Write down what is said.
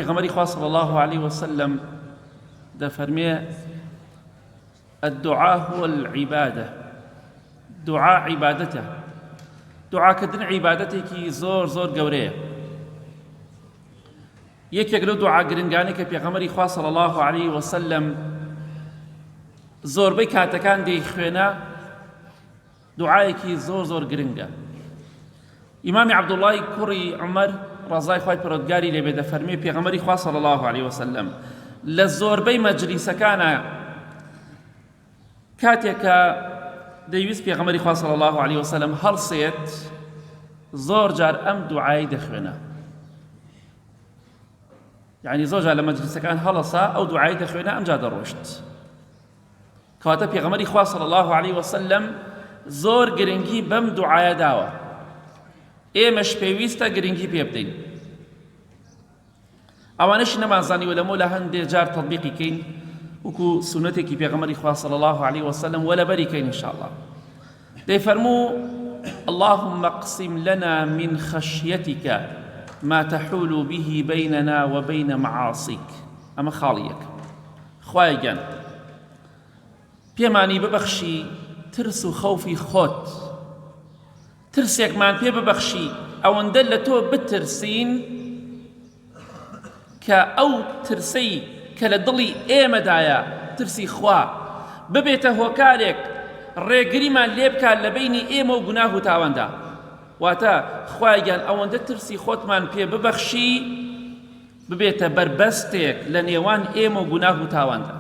پیغمبری خوا صلی الله عليه وسلم دفرمي الدعاء هو العبادة. دعاء عبادته، دعاء كدن عبادتێکی زۆر زۆر گەورەیە. یەکێک لەو دوعا گرنگانەی کە پێغەمبەری خوا صلی الله عليه وسلم زۆربەی کاتەکان دەیخوێنە دوعایەکی زۆر زۆر گرنگە. ئیمامی عەبدوڵڵای کوڕی عومەر ڕەزای خوای پەروەردگاری لێبێ دەفەرمێ پێغەمبەری خوا صلی الله عليه وسلم لە زۆربەی مەجلیسەکانە کاتێکە دەیویست پێغەمبەری خوا صلی الله عليه وسلم هەڵسێت زۆر جار ئەم دوعای دەخوێنە. یعنی زۆر جار لە مەجلیسەکان هەڵەسا ئەو دوعای دەخوێنە ئەمجا دەڕۆشت. کەواتە پێغەمبەری خوا صلی الله عليه وسلم زۆر گرنگی بەم دوعایە داوە. ئێمەش پێویستە گرنگی پێ بدەین. ئەوانەشی نەمازانیوە لەمە لە هەندێک جار تەطبیقی کەین وەکو سونەتێکی پێغەمبەری خوا صلی الله عليه وسلم وەلەبەری کەین ئینشاءالله. دەیفەرموو اللهم اقسم لنا من خشيتك ما تحول به بيننا وبين معاصيك. ئەمە خاڵیەک. خوایە گیان پێمانی ببەخشی ترس و خەوفی خۆت، ترسێکمان پێ ببەخشی ئەوەندە لە تۆ بترسین کە ئەو ترسەی کە لە دڵی ئێمەدایە ترسی خوا ببێتە هۆکارێک ڕێگریمان لێ بکات لە بینی ئێمە و گوناه و تاواندا. واتە خوای گیان ئەوەندە ترسی خۆتمان پێ ببەخشی ببێتە بەربەستێک لە نێوان ئێمە و گوناه و تاواندا.